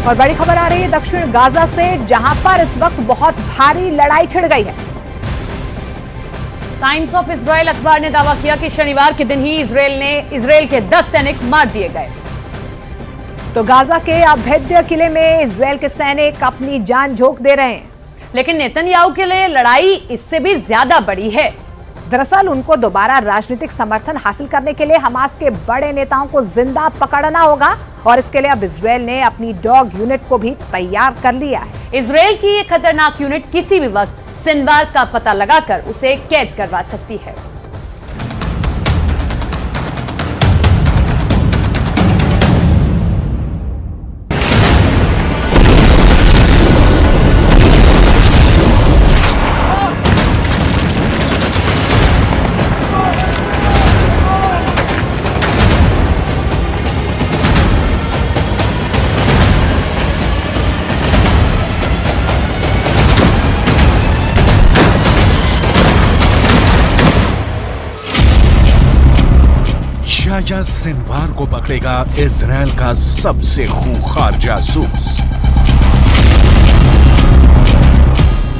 और बड़ी खबर आ रही है दक्षिण गाजा से, जहां पर इस वक्त बहुत भारी लड़ाई छिड़ गई है। टाइम्स ऑफ इजराइल अखबार ने दावा किया कि शनिवार के दिन ही इजराइल के 10 सैनिक मार दिए गए। तो गाजा के अभेद्य किले में इजराइल के सैनिक अपनी जान झोंक दे रहे हैं, लेकिन नेतन्याहू के लिए लड़ाई इससे भी ज्यादा बड़ी है। दरअसल उनको दोबारा राजनीतिक समर्थन हासिल करने के लिए हमास के बड़े नेताओं को जिंदा पकड़ना होगा और इसके लिए अब इजराइल ने अपनी डॉग यूनिट को भी तैयार कर लिया है। इजराइल की ये खतरनाक यूनिट किसी भी वक्त सिनवार का पता लगाकर उसे कैद करवा सकती है। याह्या सिनवार को पकड़ेगा इजराइल का सबसे खूंखार जासूस।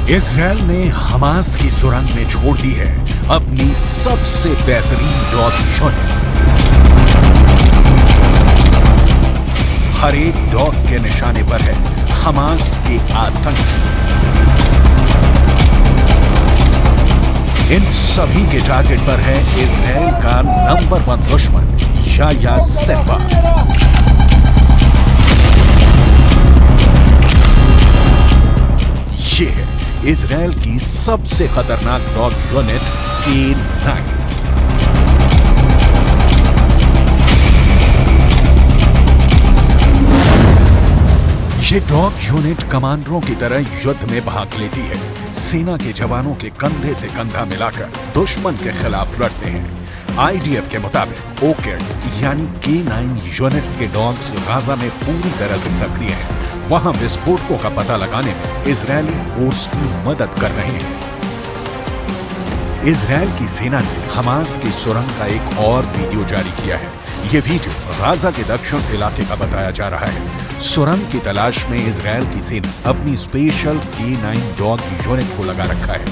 इजराइल ने हमास की सुरंग में छोड़ दी है अपनी सबसे बेहतरीन डॉग यूनिट। हर एक डॉग के निशाने पर है हमास के आतंकी। इन सभी के टारगेट पर है इजराइल का नंबर 1 दुश्मन याह्या सिनवार। ये है इजराइल की सबसे खतरनाक डॉग यूनिट K9। ये डॉग यूनिट कमांडरों की तरह युद्ध में भाग लेती है। सेना के जवानों के कंधे से कंधा मिलाकर दुश्मन के खिलाफ लड़ते हैं। आईडीएफ के मुताबिक ओकेट्स यानी K9 यूनिट्स के डॉग्स गाजा में पूरी तरह से सक्रिय हैं। वहां विस्फोटकों का पता लगाने में इजरायली फोर्स की मदद कर रहे हैं। इजरायल की सेना ने हमास की सुरंग का एक और वीडियो जारी किया है। ये वीडियो गाजा के दक्षिण इलाके का बताया जा रहा है। सुरंग की तलाश में इजरायल की सेना अपनी स्पेशल K9 डॉग यूनिट को लगा रखा है।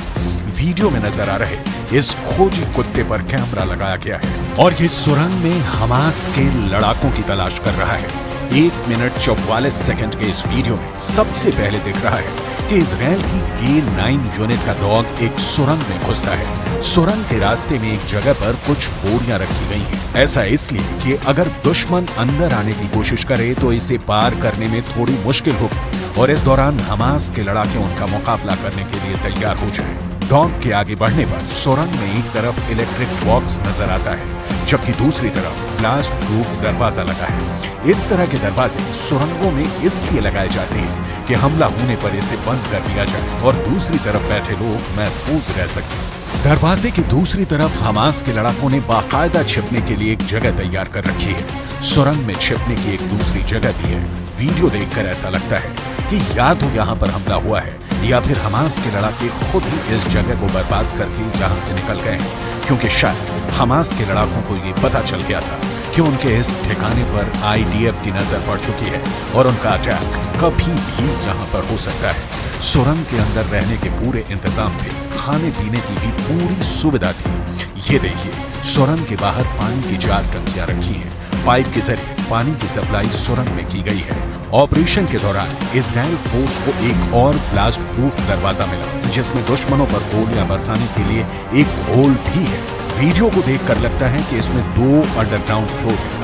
वीडियो में नजर आ रहे इस खोजी कुत्ते पर कैमरा लगाया गया है और ये सुरंग में हमास के लड़ाकों की तलाश कर रहा है। 1 मिनट 44 सेकंड के इस वीडियो में सबसे पहले दिख रहा है कि इजरायल की K9 यूनिट का डॉग एक सुरंग में घुसता है। सुरंग के रास्ते में एक जगह पर कुछ बोरियां रखी गई हैं। ऐसा इसलिए कि अगर दुश्मन अंदर आने की कोशिश करे तो इसे पार करने में थोड़ी मुश्किल होगी और इस दौरान हमास के लड़ाके उनका मुकाबला करने के लिए तैयार हो जाएं। डॉग के आगे बढ़ने पर सुरंग में एक तरफ इलेक्ट्रिक बॉक्स नजर आता है, जबकि दूसरी तरफ ब्लास्ट प्रूफ दरवाजा लगा है। इस तरह के दरवाजे सुरंगों में इसलिए लगाए जाते हैं कि हमला होने पर इसे बंद कर दिया जाए और दूसरी तरफ बैठे लोग महफूज रह सकें। दरवाजे की दूसरी तरफ हमास के लड़ाकों ने बाकायदा छिपने के लिए एक जगह तैयार कर रखी है। सुरंग में छिपने की एक दूसरी जगह भी है। वीडियो देखकर ऐसा लगता है कि या तो यहाँ पर हमला हुआ है या फिर हमास के लड़ाके खुद ही इस जगह को बर्बाद करके यहाँ से निकल गए हैं, क्योंकि शायद हमास के लड़ाकों को ये पता चल गया था कि उनके इस ठिकाने पर आईडीएफ की नजर पड़ चुकी है और उनका अटैक कभी भी यहाँ पर हो सकता है। सुरंग के अंदर रहने के पूरे इंतजाम थे, खाने पीने की भी पूरी सुविधा थी। ये देखिए, सुरंग के बाहर पानी की 4 टंकियां रखी हैं। पाइप के जरिए पानी की सप्लाई सुरंग में की गई है। ऑपरेशन के दौरान इजराइल फोर्स को एक और ब्लास्ट प्रूफ दरवाजा मिला, जिसमें दुश्मनों पर गोलियां बरसाने के लिए एक होल भी है। वीडियो को देखकर लगता है कि इसमें 2 अंडरग्राउंड फ्लोर है।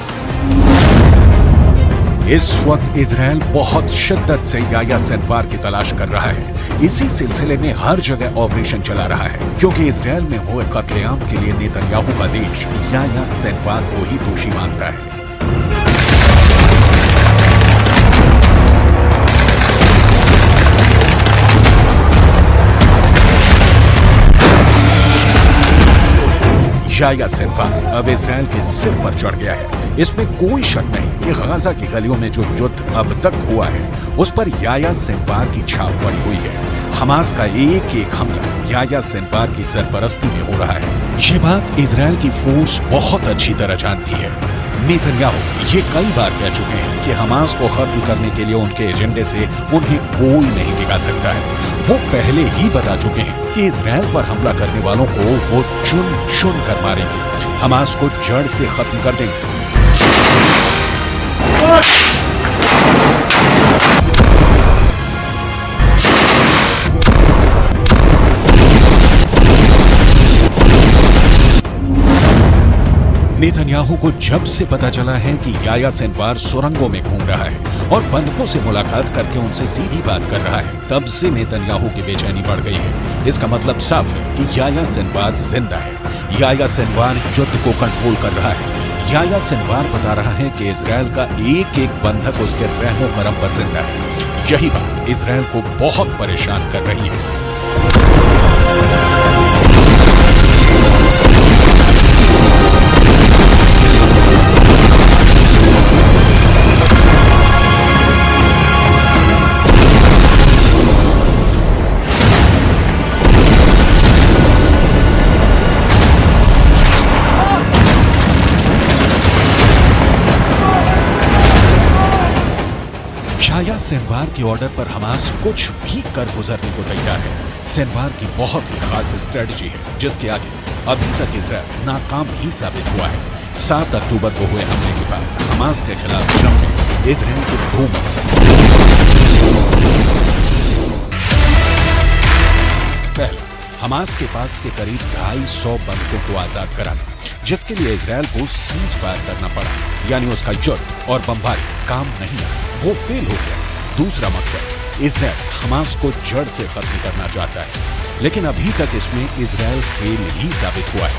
इस वक्त इजराइल बहुत शिद्दत से याह्या सिनवार की तलाश कर रहा है। इसी सिलसिले में हर जगह ऑपरेशन चला रहा है, क्योंकि इजराइल में हुए कत्लेआम के लिए नेतन्याहू का देश याह्या सिनवार को ही दोषी मानता है। याह्या सिनवार अब इजराइल के सिर पर चढ़ गया है। इसमें कोई शक नहीं कि गाजा की गलियों में जो युद्ध अब तक हुआ है उस पर याह्या सिनवार की छाप पड़ी हुई है। हमास का एक एक हमला याह्या सिनवार की सरपरस्ती में हो रहा है। ये बात इजराइल की फोर्स बहुत अच्छी तरह जानती है। नेतन्याहू ये कई बार कह चुके हैं कि हमास को खत्म करने के लिए उनके एजेंडे से उन्हें कोई नहीं टिका सकता है। वो पहले ही बता चुके हैं कि इजराइल पर हमला करने वालों को वो चुन चुन कर मारेंगे, हमास को जड़ से खत्म कर देंगे। नेतन्याहू को जब से पता चला है कि याह्या सिनवार सुरंगों में घूम रहा है और बंधकों से मुलाकात करके उनसे सीधी बात कर रहा है, तब से नेतन्याहू की बेचैनी बढ़ गई है। इसका मतलब साफ है कि याह्या सिनवार जिंदा है। याह्या सिनवार युद्ध को कंट्रोल कर रहा है। याह्या सिनवार बता रहा है कि इजराइल का एक एक बंधक उसके रहमो करम पर जिंदा है। यही बात इजराइल को बहुत परेशान कर रही है। याह्या सिनवार के ऑर्डर पर हमास कुछ भी कर गुजरने को तैयार है। सिनवार की बहुत ही खास स्ट्रेटजी है जिसके आगे अभी तक इजराइल नाकाम ही साबित हुआ है। 7 अक्टूबर को हुए हमले के बाद हमास के खिलाफ जंग में इजराइल के 2 मकसद। पहला, हमास के पास से करीब 250 बंधकों को आजाद कराना, जिसके लिए इजराइल को सीज फायर करना पड़ा, यानी उसका युद्ध और बमबारी काम नहीं आया, वो फेल हो गया। दूसरा मकसद, इजराइल हमास को जड़ से खत्म करना चाहता है, लेकिन अभी तक इसमें इजराइल फेल ही साबित हुआ है।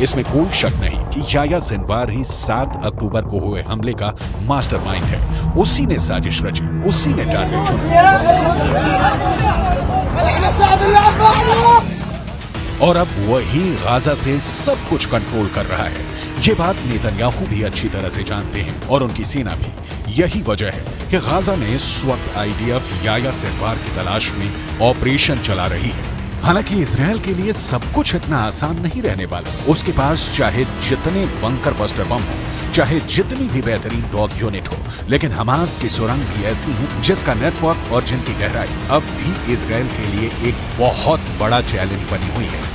इसमें कोई शक नहीं कि याह्या सिनवार ही 7 अक्टूबर को हुए हमले का मास्टरमाइंड है। उसी ने साजिश रची, उसी ने टारगेट चुना और अब वही गाजा से सब कुछ कंट्रोल कर रहा है। ये बात नेतन्याहू भी अच्छी तरह से जानते हैं और उनकी सेना भी। यही वजह है कि गाजा में इस वक्त IDF याह्या सिनवार की तलाश में ऑपरेशन चला रही है। हालांकि इजराइल के लिए सब कुछ इतना आसान नहीं रहने वाला। उसके पास चाहे जितने बंकर बस्टर बम हो, चाहे जितनी भी बेहतरीन डॉग यूनिट हो, लेकिन हमास की सुरंग भी ऐसी है जिसका नेटवर्क और जिनकी गहराई अब भी इजराइल के लिए एक बहुत बड़ा चैलेंज बनी हुई है।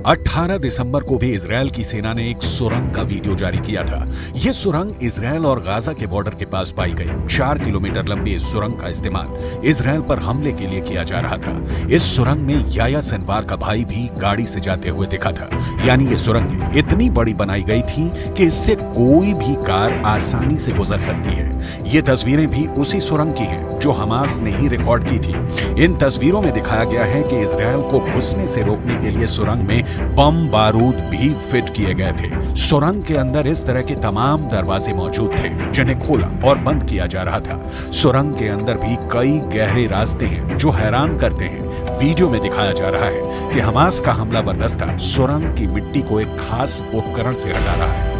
18 दिसंबर को भी इजराइल की सेना ने एक सुरंग का वीडियो जारी किया था। यह सुरंग इजराइल और गाजा के बॉर्डर के पास पाई गई। 4 किलोमीटर लंबी इस सुरंग का इस्तेमाल इजराइल पर हमले के लिए किया जा रहा था। इस सुरंग में याह्या सिनवार का भाई भी गाड़ी से जाते हुए देखा था। यानी ये सुरंग इतनी बड़ी बनाई गई थी कि इससे कोई भी कार आसानी से गुजर सकती है। ये तस्वीरें भी उसी सुरंग की हैं जो हमास ने ही रिकॉर्ड की थी। इन तस्वीरों में दिखाया गया है कि इजराइल को घुसने से रोकने के लिए सुरंग में बम बारूद भी फिट किए गए थे। सुरंग के अंदर इस तरह के तमाम दरवाजे मौजूद थे जिन्हें खोला और बंद किया जा रहा था। सुरंग के अंदर भी कई गहरे रास्ते हैं जो हैरान करते हैं। वीडियो में दिखाया जा रहा है कि हमास का हमलावर दस्ता सुरंग की मिट्टी को एक खास उपकरण से रगड़ रहा है।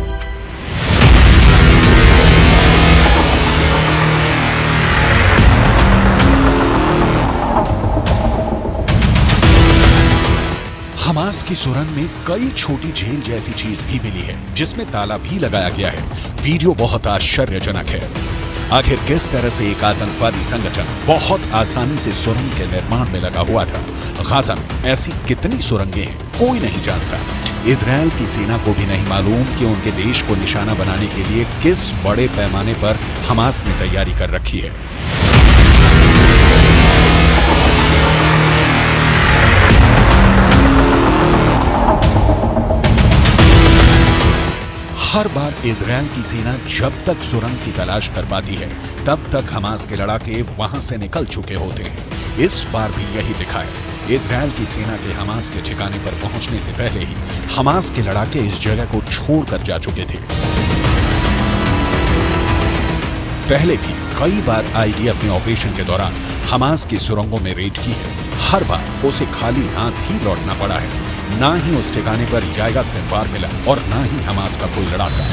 हमास की सुरंग में कई छोटी झील जैसी चीज भी मिली है जिसमें ताला भी लगाया गया है। वीडियो बहुत आश्चर्यजनक है। आखिर किस तरह से एक आतंकवादी संगठन बहुत आसानी से सुरंग के निर्माण में लगा हुआ था। गाजा में ऐसी कितनी सुरंगें हैं कोई नहीं जानता। इजराइल की सेना को भी नहीं मालूम कि उनके देश को निशाना बनाने के लिए किस बड़े पैमाने पर हमास ने तैयारी कर रखी है। हर बार इजराइल की सेना जब तक सुरंग की तलाश कर पाती है तब तक हमास के लड़ाके वहां से निकल चुके होते हैं। इस बार भी यही दिखा है। इजराइल की सेना के हमास के ठिकाने पर पहुंचने से पहले ही हमास के लड़ाके इस जगह को छोड़कर जा चुके थे। पहले भी कई बार IDF ने ऑपरेशन के दौरान हमास की सुरंगों में रेड की है। हर बार उसे खाली हाथ ही लौटना पड़ा है। ना ही उस ठिकाने पर याह्या सिनवार मिला और ना ही हमास का कोई लड़ाका।